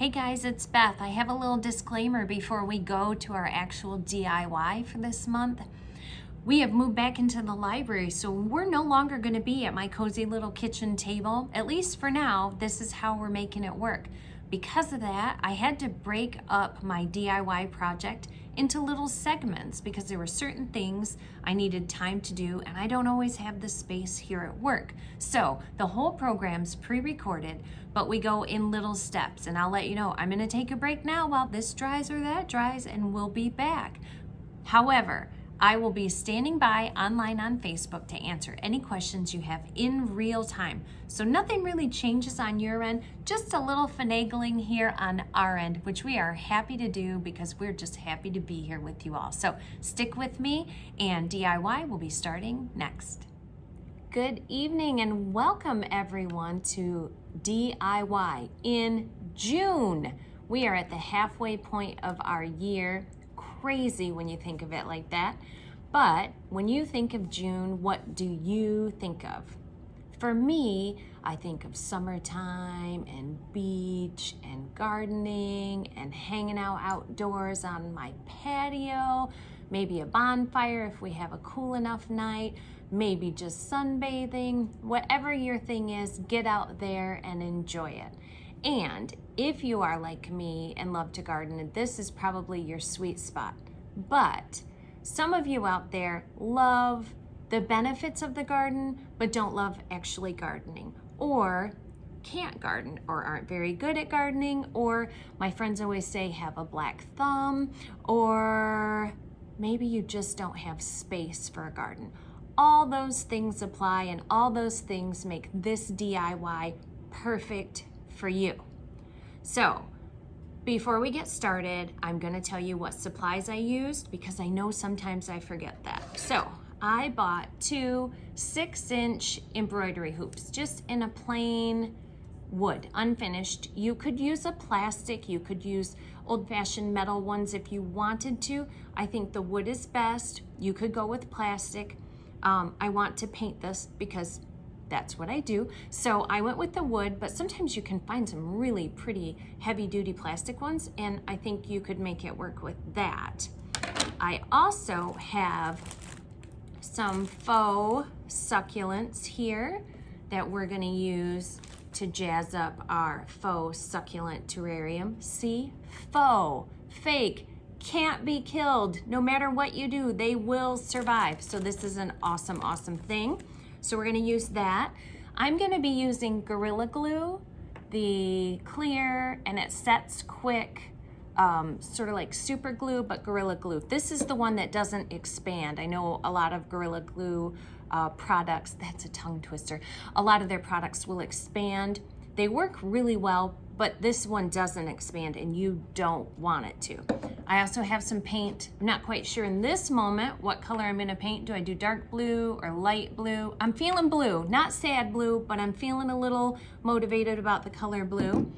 Hey guys, it's Beth. I have a little disclaimer before we go to our actual DIY for this month. We have moved back into the library, so we're no longer going to be at my cozy little kitchen table. At least for now, this is how we're making it work. Because of that, I had to break up my DIY project into little segments because there were certain things I needed time to do and I don't always have the space here at work. So the whole program's pre-recorded, but we go in little steps, and I'll let you know I'm going to take a break now while this dries or that dries, and we'll be back. However, I will be standing by online on Facebook to answer any questions you have in real time. So nothing really changes on your end, just a little finagling here on our end, which we are happy to do because we're just happy to be here with you all. So stick with me, and DIY will be starting next. Good evening and welcome everyone to DIY in June. We are at the halfway point of our year. Crazy when you think of it like that. But when you think of June, what do you think of? For me, I think of summertime and beach and gardening and hanging out outdoors on my patio, maybe a bonfire if we have a cool enough night, maybe just sunbathing. Whatever your thing is, get out there and enjoy it. And if you are like me and love to garden, this is probably your sweet spot. But some of you out there love the benefits of the garden, but don't love actually gardening, or can't garden, or aren't very good at gardening, or my friends always say have a black thumb, or maybe you just don't have space for a garden. All those things apply, and all those things make this DIY perfect for you. So before we get started, I'm going to tell you what supplies I used because I know sometimes I forget that. So I bought two 6-inch embroidery hoops, just in a plain wood, unfinished. You could use a plastic, you could use old-fashioned metal ones if you wanted to. I think the wood is best. You could go with plastic. I want to paint this because that's what I do. So I went with the wood, but sometimes you can find some really pretty heavy-duty plastic ones, and I think you could make it work with that. I also have some faux succulents here that we're gonna use to jazz up our faux succulent terrarium. See, faux, fake, can't be killed. No matter what you do, they will survive. So this is an awesome, awesome thing. So we're gonna use that. I'm gonna be using Gorilla Glue, the clear, and it sets quick, sort of like super glue, but Gorilla Glue. This is the one that doesn't expand. I know a lot of Gorilla Glue products, that's a tongue twister, a lot of their products will expand. They work really well, but this one doesn't expand, and you don't want it to. I also have some paint. I'm not quite sure in this moment what color I'm gonna paint. Do I do dark blue or light blue? I'm feeling blue, not sad blue, but I'm feeling a little motivated about the color blue.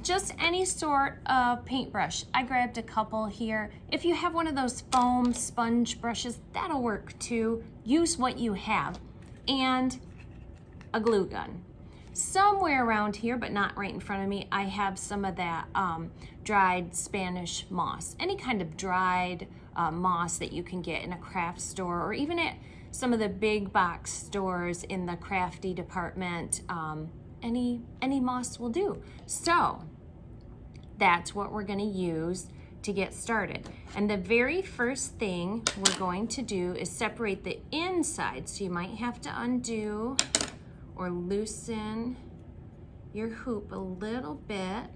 Just any sort of paintbrush. I grabbed a couple here. If you have one of those foam sponge brushes, that'll work too. Use what you have. And a glue gun. Somewhere around here, but not right in front of me, I have some of that dried Spanish moss. Any kind of dried moss that you can get in a craft store, or even at some of the big box stores in the crafty department. Any moss will do. So that's what we're gonna use to get started. And the very first thing we're going to do is separate the inside. So you might have to undo or loosen your hoop a little bit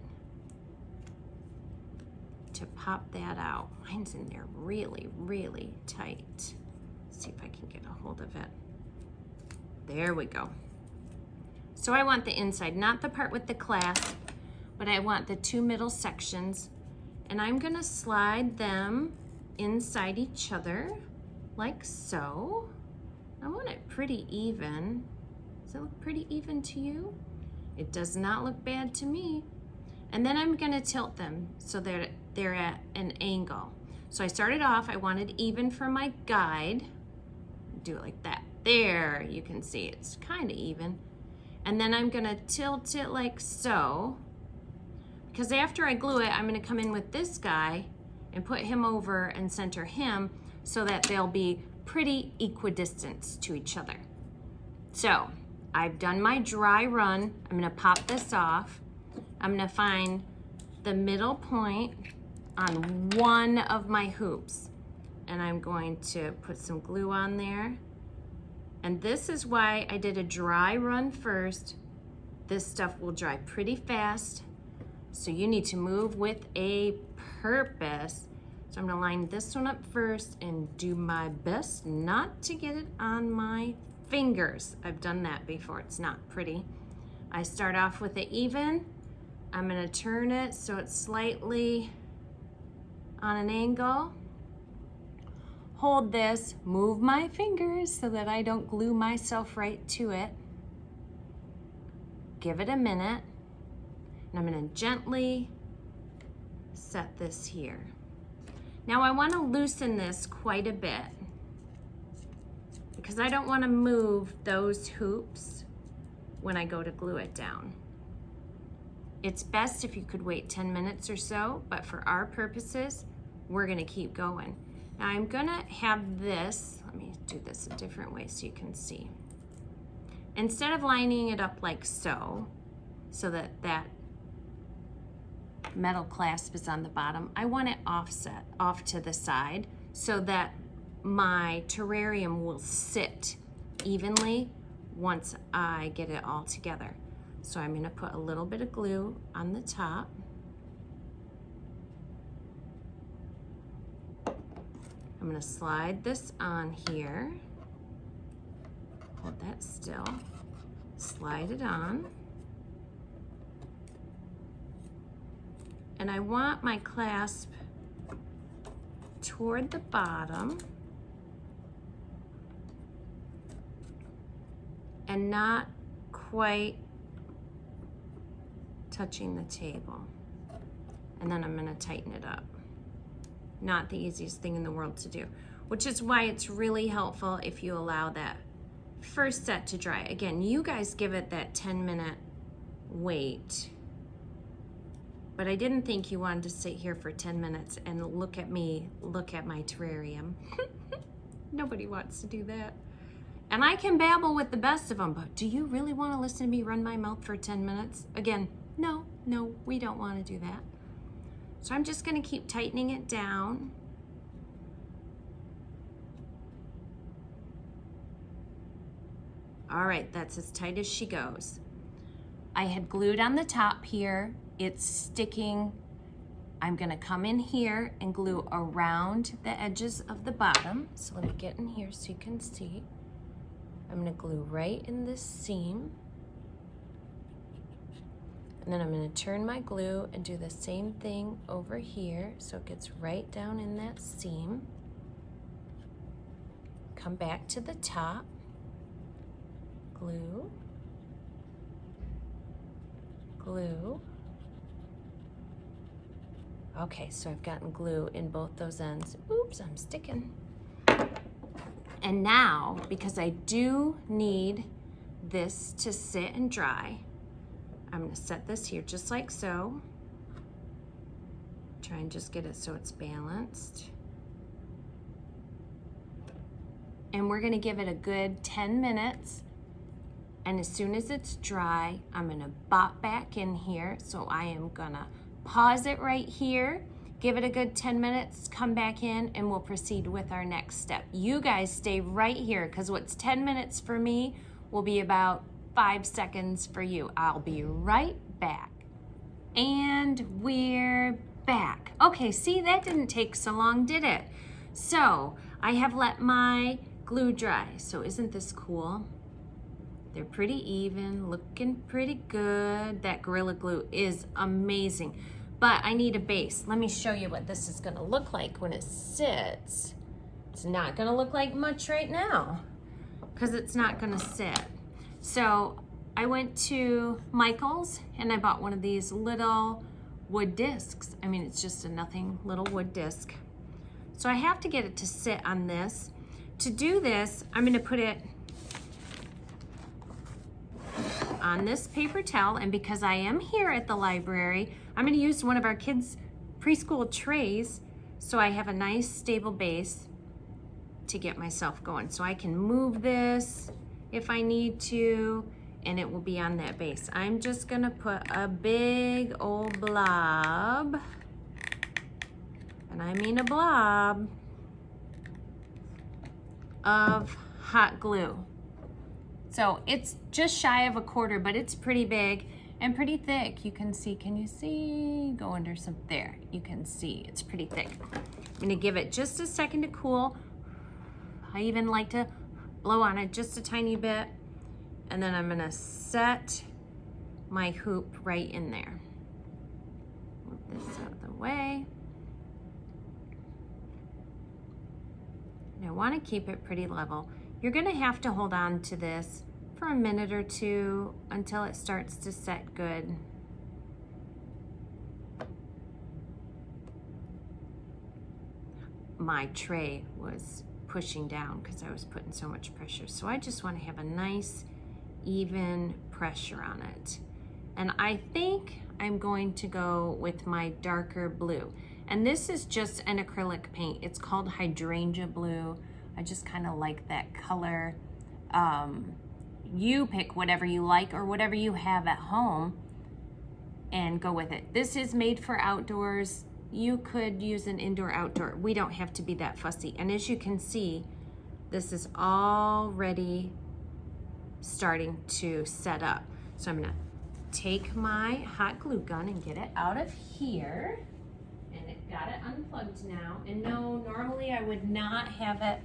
to pop that out. Mine's in there really, really tight. Let's see if I can get a hold of it. There we go. So I want the inside, not the part with the clasp, but I want the two middle sections, and I'm gonna slide them inside each other like so. I want it pretty even. Does it look pretty even to you? It does not look bad to me. And then I'm gonna tilt them so they're at an angle. So I started off, I wanted even for my guide. Do it like that. There, you can see it's kind of even. And then I'm gonna tilt it like so, because after I glue it, I'm gonna come in with this guy and put him over and center him so that they'll be pretty equidistant to each other. So I've done my dry run. I'm gonna pop this off. I'm gonna find the middle point on one of my hoops, and I'm going to put some glue on there. And this is why I did a dry run first. This stuff will dry pretty fast, so you need to move with a purpose. So I'm gonna line this one up first and do my best not to get it on my fingers. I've done that before, it's not pretty. I start off with it even. I'm gonna turn it so it's slightly on an angle. Hold this, move my fingers so that I don't glue myself right to it. Give it a minute, and I'm gonna gently set this here. Now I wanna loosen this quite a bit because I don't wanna move those hoops when I go to glue it down. It's best if you could wait 10 minutes or so, but for our purposes, we're gonna keep going. Now I'm gonna have this, let me do this a different way so you can see. Instead of lining it up like so that that metal clasp is on the bottom, I want it offset off to the side so that my terrarium will sit evenly once I get it all together. So I'm gonna put a little bit of glue on the top. I'm gonna slide this on here. Hold that still. Slide it on. And I want my clasp toward the bottom and not quite touching the table. And then I'm gonna tighten it up. Not the easiest thing in the world to do, which is why it's really helpful if you allow that first set to dry. Again, you guys give it that 10-minute wait, but I didn't think you wanted to sit here for 10 minutes and look at me, look at my terrarium. Nobody wants to do that. And I can babble with the best of them, but do you really want to listen to me run my mouth for 10 minutes? Again, no, we don't want to do that. So I'm just going to keep tightening it down. All right, that's as tight as she goes. I had glued on the top here. It's sticking. I'm gonna come in here and glue around the edges of the bottom. So let me get in here so you can see. I'm gonna glue right in this seam. And then I'm gonna turn my glue and do the same thing over here so it gets right down in that seam. Come back to the top. Glue, glue. Okay, so I've gotten glue in both those ends. Oops, I'm sticking. And now, because I do need this to sit and dry, I'm gonna set this here just like so. Try and just get it so it's balanced. And we're gonna give it a good 10 minutes. And as soon as it's dry, I'm gonna bop back in here. So I am gonna pause it right here, give it a good 10 minutes, come back in, and we'll proceed with our next step. You guys stay right here, because what's 10 minutes for me will be about 5 seconds for you. I'll be right back. And we're back. Okay, see, that didn't take so long, did it? So I have let my glue dry. So isn't this cool? They're pretty even, looking pretty good. That Gorilla Glue is amazing, but I need a base. Let me show you what this is gonna look like when it sits. It's not gonna look like much right now because it's not gonna sit. So I went to Michael's and I bought one of these little wood discs. I mean, it's just a nothing little wood disc. So I have to get it to sit on this. To do this, I'm gonna put it on this paper towel, and because I am here at the library, I'm gonna use one of our kids' preschool trays so I have a nice stable base to get myself going. So I can move this if I need to, and it will be on that base. I'm just gonna put a big old blob, and I mean a blob, of hot glue. So it's just shy of a quarter, but it's pretty big and pretty thick. You can see, can you see? Go under some, there. You can see it's pretty thick. I'm gonna give it just a second to cool. I even like to blow on it just a tiny bit. And then I'm gonna set my hoop right in there. Move this out of the way. And I wanna keep it pretty level. You're gonna have to hold on to this for a minute or two until it starts to set good. My tray was pushing down because I was putting so much pressure. So I just wanna have a nice, even pressure on it. And I think I'm going to go with my darker blue. And this is just an acrylic paint. It's called hydrangea blue. I just kind of like that color. You pick whatever you like or whatever you have at home and go with it. This is made for outdoors. You could use an indoor outdoor. We don't have to be that fussy. And as you can see, this is already starting to set up. So I'm gonna take my hot glue gun and get it out of here. And it got it unplugged now. And no, normally I would not have it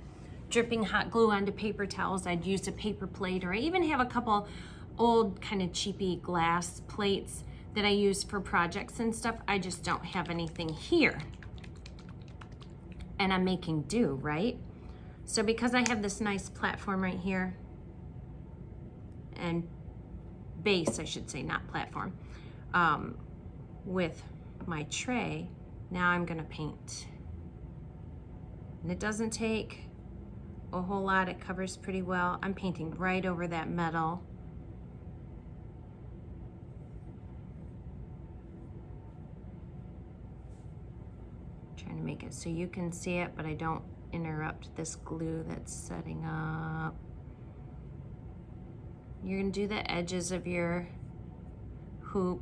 dripping hot glue onto paper towels. I'd use a paper plate, or I even have a couple old kind of cheapy glass plates that I use for projects and stuff. I just don't have anything here. And I'm making do, right? So because I have this nice platform right here, and base, I should say, not platform, with my tray, now I'm gonna paint. And it doesn't take a whole lot, it covers pretty well. I'm painting right over that metal. Trying to make it so you can see it, but I don't interrupt this glue that's setting up. You're gonna do the edges of your hoop.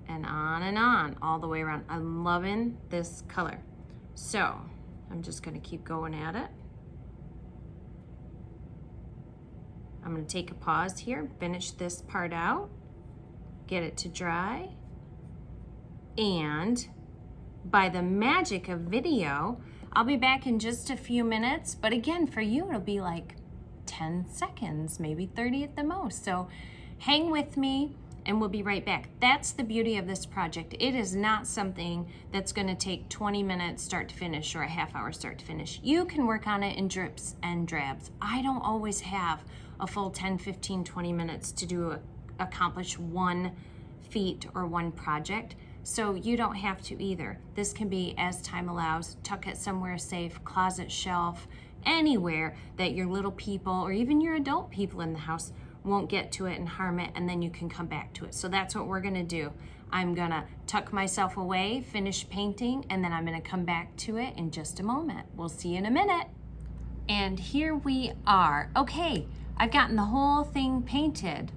And on, all the way around. I'm loving this color. So I'm just gonna keep going at it. I'm gonna take a pause here, finish this part out, get it to dry, and by the magic of video, I'll be back in just a few minutes, but again, for you, it'll be like 10 seconds, maybe 30 at the most. So hang with me and we'll be right back. That's the beauty of this project. It is not something that's gonna take 20 minutes start to finish or a half hour start to finish. You can work on it in drips and drabs. I don't always have a full 10, 15, 20 minutes to accomplish one feat or one project. So you don't have to either. This can be, as time allows, tuck it somewhere safe, closet, shelf, anywhere that your little people or even your adult people in the house won't get to it and harm it, and then you can come back to it. So that's what we're gonna do. I'm gonna tuck myself away, finish painting, and then I'm gonna come back to it in just a moment. We'll see you in a minute. And here we are. Okay, I've gotten the whole thing painted.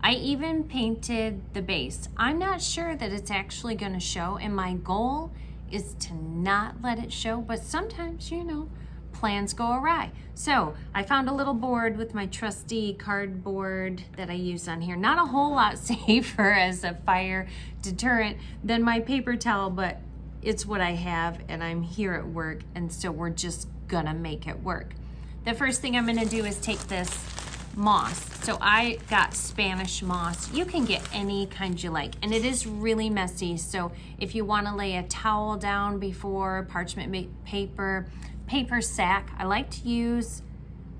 I even painted the base. I'm not sure that it's actually gonna show, and my goal is to not let it show, but sometimes, you know, plans go awry. So I found a little board with my trusty cardboard that I use on here. Not a whole lot safer as a fire deterrent than my paper towel, but it's what I have and I'm here at work, and so we're just gonna make it work. The first thing I'm gonna do is take this moss. So I got Spanish moss. You can get any kind you like, and it is really messy. So if you wanna lay a towel down before, parchment paper, paper sack. I like to use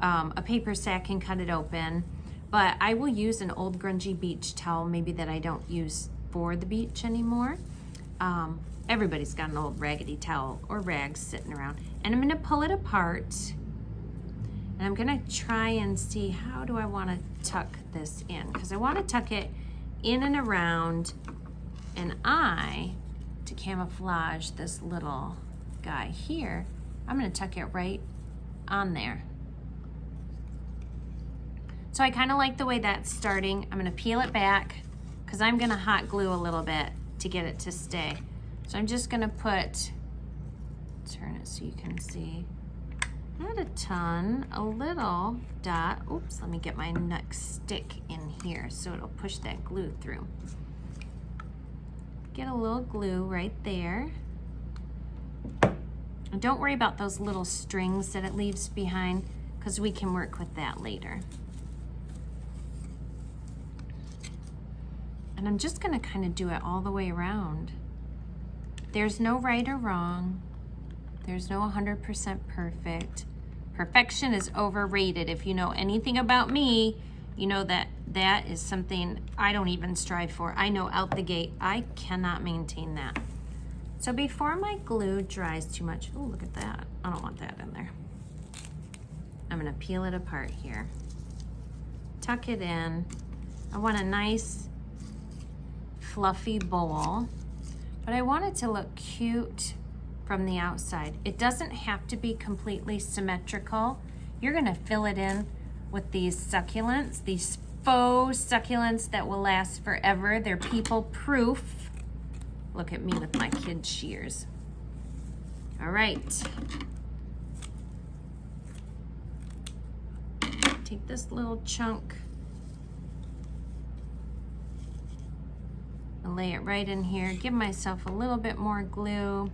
a paper sack and cut it open, but I will use an old grungy beach towel, maybe that I don't use for the beach anymore. Everybody's got an old raggedy towel or rags sitting around. And I'm gonna pull it apart. And I'm gonna try and see, how do I wanna tuck this in? Because I wanna tuck it in and around, and to camouflage this little guy here, I'm gonna tuck it right on there. So I kind of like the way that's starting. I'm gonna peel it back because I'm gonna hot glue a little bit to get it to stay. So I'm just gonna turn it so you can see, not a ton, a little dot. Oops, let me get my next stick in here so it'll push that glue through. Get a little glue right there. And don't worry about those little strings that it leaves behind because we can work with that later. And I'm just gonna kind of do it all the way around. There's no right or wrong. There's no 100% perfect. Perfection is overrated. If you know anything about me, you know that that is something I don't even strive for. I know out the gate, I cannot maintain that. So before my glue dries too much, oh, look at that. I don't want that in there. I'm gonna peel it apart here. Tuck it in. I want a nice fluffy bowl, but I want it to look cute from the outside. It doesn't have to be completely symmetrical. You're gonna fill it in with these succulents, these faux succulents that will last forever. They're people proof. Look at me with my kids' shears. All right. Take this little chunk and lay it right in here. Give myself a little bit more glue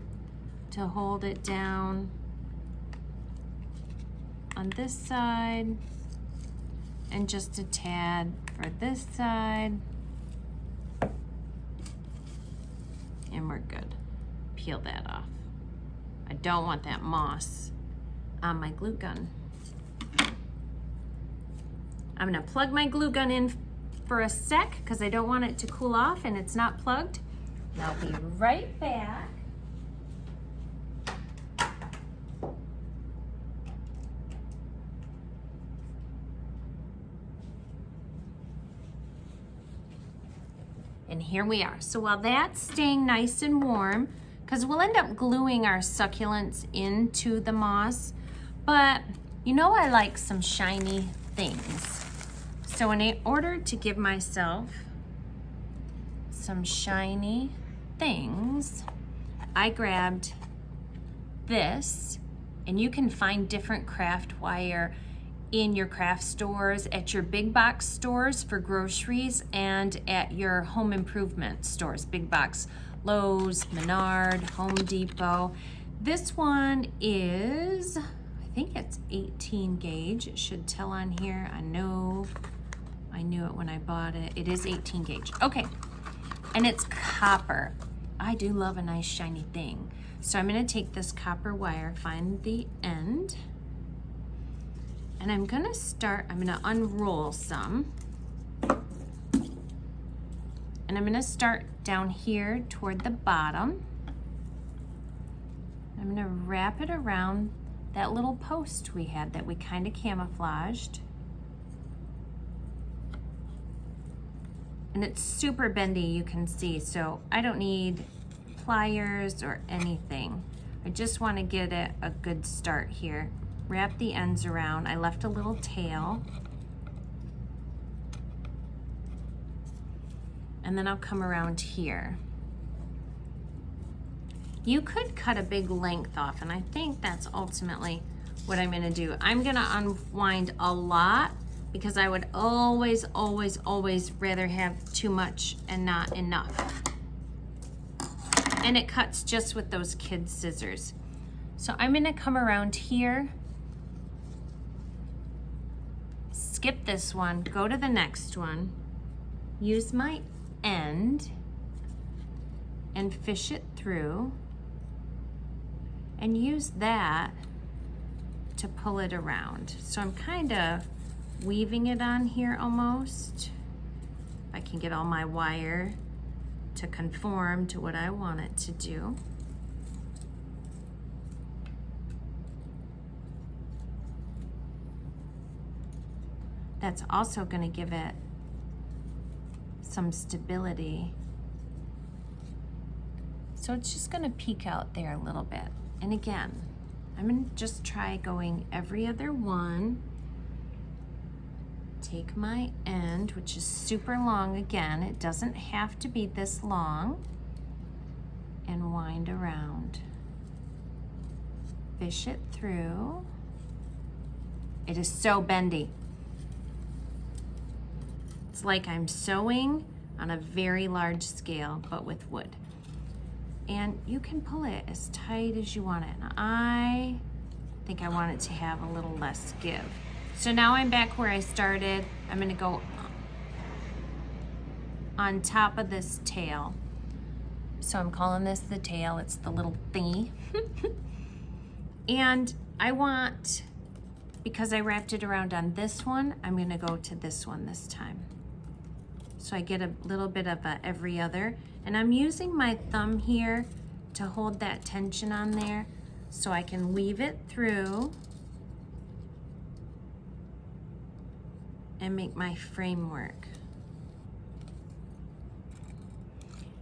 to hold it down on this side, and just a tad for this side. And we're good. Peel that off. I don't want that moss on my glue gun. I'm gonna plug my glue gun in for a sec because I don't want it to cool off and it's not plugged. And I'll be right back. And here we are. So while that's staying nice and warm, because we'll end up gluing our succulents into the moss, but you know I like some shiny things. So in order to give myself some shiny things, I grabbed this, and you can find different craft wire in your craft stores, at your big box stores for groceries, and at your home improvement stores, big box, Lowe's, Menard, Home Depot. This one is, I think it's 18 gauge. It should tell on here. I know, I knew it when I bought it. It is 18 gauge. Okay, and it's copper. I do love a nice shiny thing. So I'm gonna take this copper wire, find the end, and I'm gonna unroll some. And I'm gonna start down here toward the bottom. I'm gonna wrap it around that little post we had that we kind of camouflaged. And it's super bendy, you can see, so I don't need pliers or anything. I just wanna get it a good start here. Wrap the ends around. I left a little tail. And then I'll come around here. You could cut a big length off, and I think that's ultimately what I'm gonna do. I'm gonna unwind a lot because I would always, always, always rather have too much and not enough. And it cuts just with those kid scissors. So I'm gonna come around here, skip this one, go to the next one, use my end and fish it through, and use that to pull it around. So I'm kind of weaving it on here almost. I can get all my wire to conform to what I want it to do. That's also going to give it some stability. So it's just going to peek out there a little bit. And again, I'm going to just try going every other one. Take my end, which is super long again. It doesn't have to be this long. And wind around. Fish it through. It is so bendy. It's like I'm sewing on a very large scale, but with wood. And you can pull it as tight as you want it. And I think I want it to have a little less give. So now I'm back where I started. I'm gonna go on top of this tail. So I'm calling this the tail. It's the little thingy. And I want, because I wrapped it around on this one, I'm gonna go to this one this time. So I get a little bit of a every other. And I'm using my thumb here to hold that tension on there so I can weave it through and make my framework.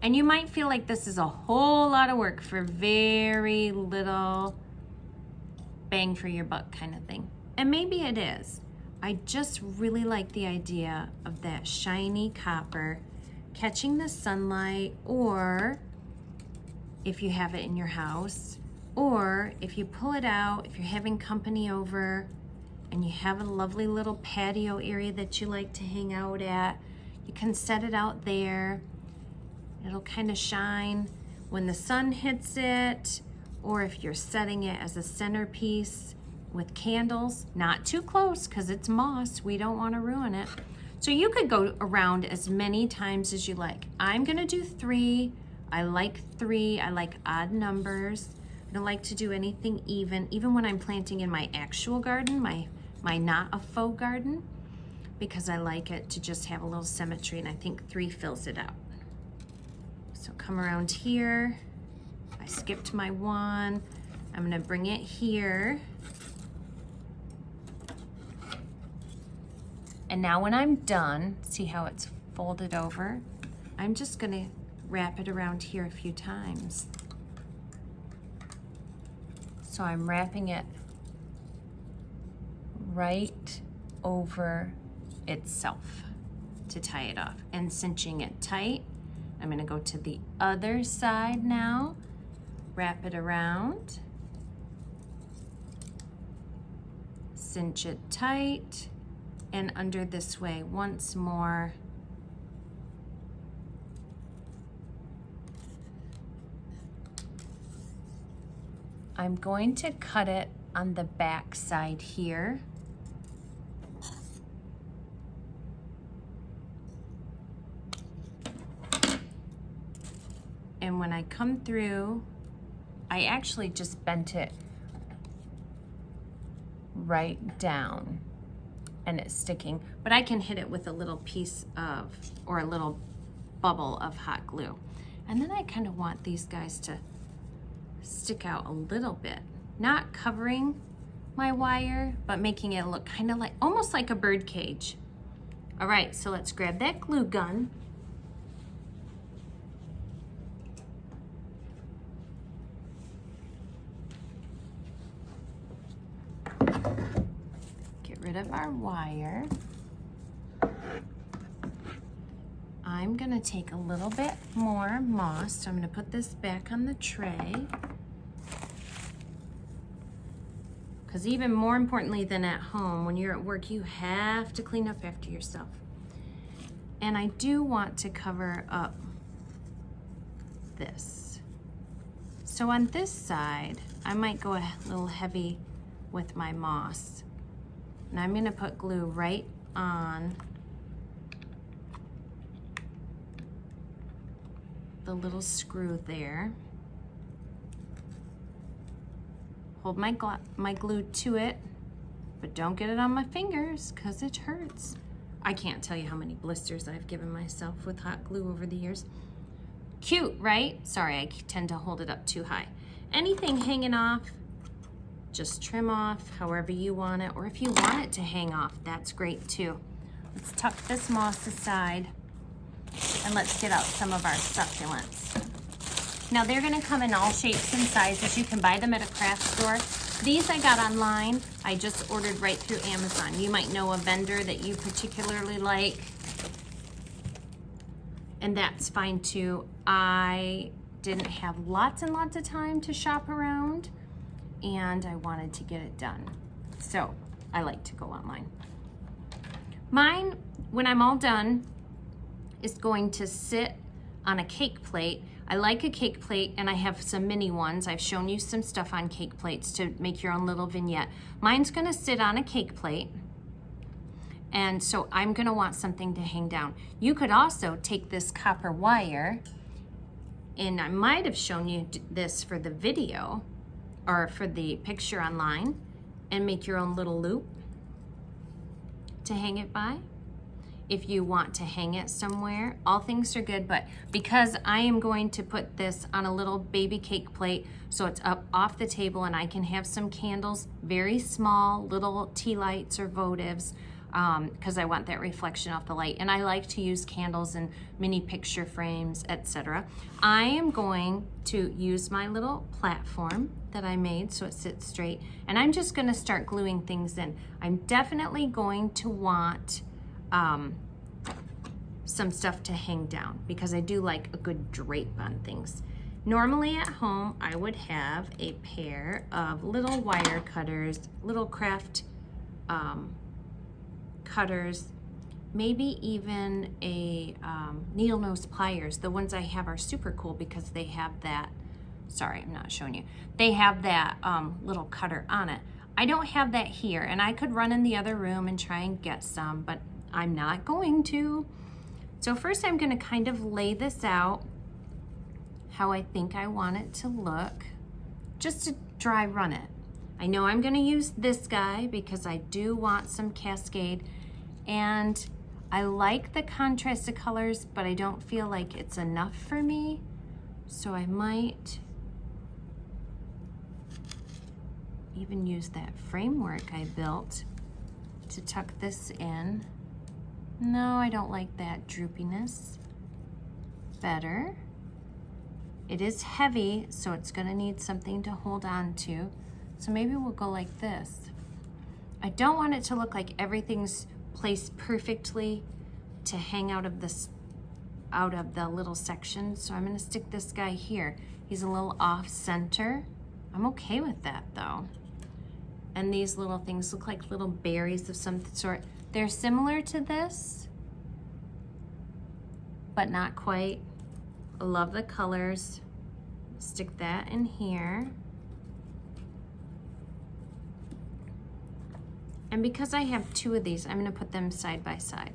And you might feel like this is a whole lot of work for very little bang for your buck kind of thing. And maybe it is. I just really like the idea of that shiny copper catching the sunlight, or if you have it in your house, or if you pull it out, if you're having company over and you have a lovely little patio area that you like to hang out at, you can set it out there. It'll kind of shine when the sun hits it, or if you're setting it as a centerpiece with candles, not too close because it's moss. We don't want to ruin it. So you could go around as many times as you like. I'm gonna do 3. I like 3. I like odd numbers. I don't like to do anything even when I'm planting in my actual garden, my not a faux garden, because I like it to just have a little symmetry, and I think 3 fills it out. So come around here. I skipped my 1. I'm gonna bring it here. And now when I'm done, see how it's folded over? I'm just gonna wrap it around here a few times. So I'm wrapping it right over itself to tie it off and cinching it tight. I'm gonna go to the other side now, wrap it around, cinch it tight, and under this way once more. I'm going to cut it on the back side here. And when I come through, I actually just bent it right down and it's sticking, but I can hit it with a little piece of, or a little bubble of hot glue. And then I kind of want these guys to stick out a little bit, not covering my wire, but making it look kind of like, almost like a bird cage. All right, so let's grab that glue gun. Rid of our wire. I'm gonna take a little bit more moss, so I'm gonna put this back on the tray, because even more importantly than at home, when you're at work, you have to clean up after yourself. And I do want to cover up this. So on this side, I might go a little heavy with my moss. And I'm gonna put glue right on the little screw there. Hold my glue to it, but don't get it on my fingers because it hurts. I can't tell you how many blisters I've given myself with hot glue over the years. Cute, right? Sorry, I tend to hold it up too high. Anything hanging off, just trim off however you want it, or if you want it to hang off, that's great too. Let's tuck this moss aside and let's get out some of our succulents. Now they're gonna come in all shapes and sizes. You can buy them at a craft store. These I got online. I just ordered right through Amazon. You might know a vendor that you particularly like, and that's fine too. I didn't have lots and lots of time to shop around, and I wanted to get it done. So I like to go online. Mine, when I'm all done, is going to sit on a cake plate. I like a cake plate, and I have some mini ones. I've shown you some stuff on cake plates to make your own little vignette. Mine's gonna sit on a cake plate, and so I'm gonna want something to hang down. You could also take this copper wire, and I might have shown you this for the video or for the picture online, and make your own little loop to hang it by. If you want to hang it somewhere, all things are good, but because I am going to put this on a little baby cake plate so it's up off the table and I can have some candles, very small little tea lights or votives, because I want that reflection off the light. And I like to use candles and mini picture frames, etc. I am going to use my little platform that I made so it sits straight, and I'm just gonna start gluing things in. I'm definitely going to want some stuff to hang down because I do like a good drape on things. Normally at home, I would have a pair of little wire cutters, little craft cutters, maybe even a needle nose pliers. The ones I have are super cool because they have that, sorry, I'm not showing you. They have that little cutter on it. I don't have that here, and I could run in the other room and try and get some, but I'm not going to. So first I'm gonna kind of lay this out how I think I want it to look, just to dry run it. I know I'm gonna use this guy because I do want some cascade, and I like the contrast of colors, but I don't feel like it's enough for me. So I might even use that framework I built to tuck this in. No, I don't like that droopiness. Better. It is heavy, so it's gonna need something to hold on to. So maybe we'll go like this. I don't want it to look like everything's placed perfectly to hang out of the little section. So I'm gonna stick this guy here. He's a little off center. I'm okay with that though. And these little things look like little berries of some sort. They're similar to this, but not quite. I love the colors. Stick that in here. And because I have two of these, I'm gonna put them side by side.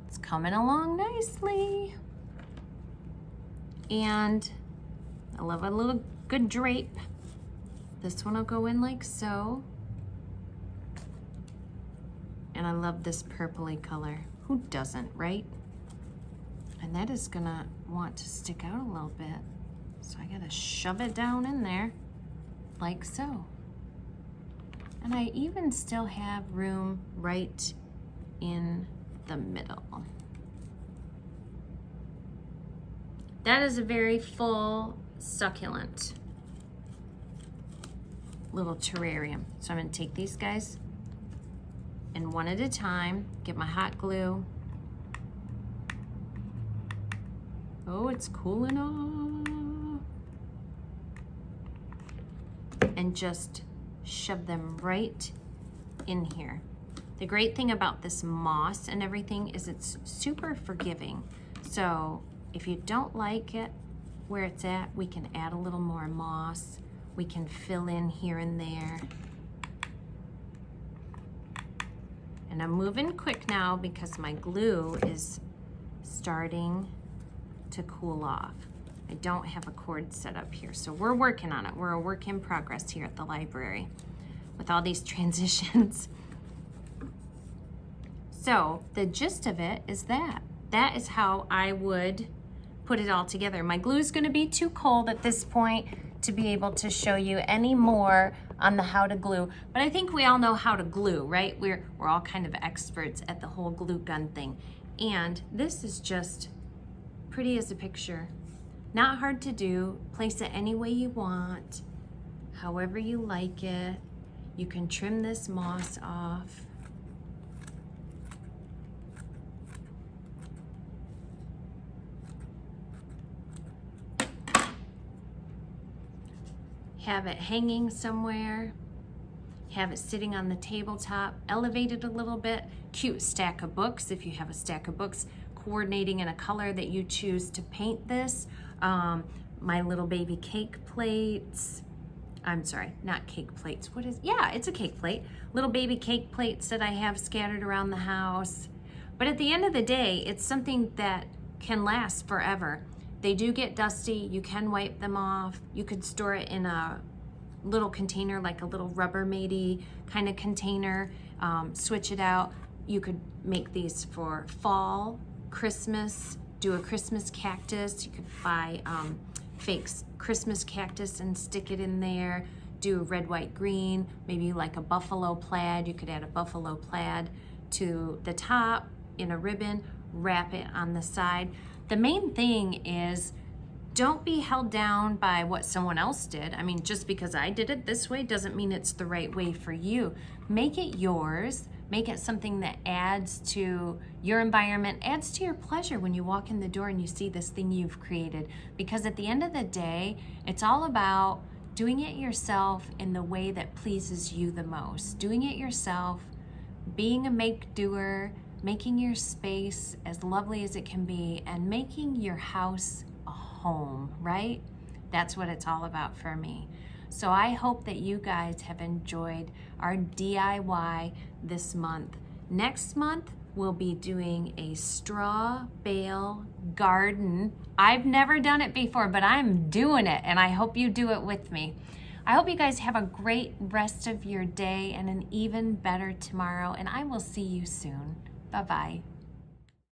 It's coming along nicely. And I love a little good drape. This one will go in like so. And I love this purpley color. Who doesn't, right? And that is gonna want to stick out a little bit. So I gotta shove it down in there like so. And I even still have room right in the middle. That is a very full succulent little terrarium. So I'm gonna take these guys and one at a time, get my hot glue. Oh, it's cooling off. And just shove them right in here. The great thing about this moss and everything is it's super forgiving. So if you don't like it where it's at, we can add a little more moss. We can fill in here and there. And I'm moving quick now because my glue is starting to cool off. I don't have a cord set up here, so we're working on it. We're a work in progress here at the library with all these transitions. So the gist of it is that. That is how I would put it all together. My glue is going to be too cold at this point to be able to show you any more on the how to glue, but I think we all know how to glue, right? We're all kind of experts at the whole glue gun thing. And this is just pretty as a picture. Not hard to do. Place it any way you want, however you like it. You can trim this moss off. Have it hanging somewhere, have it sitting on the tabletop, elevate it a little bit, cute stack of books if you have a stack of books, coordinating in a color that you choose to paint this. My little baby cake plates, I'm sorry, not cake plates, it's a cake plate. Little baby cake plates that I have scattered around the house. But at the end of the day, it's something that can last forever. They do get dusty, you can wipe them off. You could store it in a little container, like a little Rubbermaid-y kind of container, switch it out. You could make these for fall, Christmas, do a Christmas cactus. You could buy fake Christmas cactus and stick it in there. Do a red, white, green, maybe like a buffalo plaid. You could add a buffalo plaid to the top in a ribbon, wrap it on the side. The main thing is don't be held down by what someone else did. I mean, just because I did it this way doesn't mean it's the right way for you. Make it yours. Make it something that adds to your environment, adds to your pleasure when you walk in the door and you see this thing you've created. Because at the end of the day, it's all about doing it yourself in the way that pleases you the most. Doing it yourself, being a make-doer, making your space as lovely as it can be, and making your house a home, right? That's what it's all about for me. So I hope that you guys have enjoyed our DIY this month. Next month, we'll be doing a straw bale garden. I've never done it before, but I'm doing it, and I hope you do it with me. I hope you guys have a great rest of your day and an even better tomorrow, and I will see you soon. Bye-bye.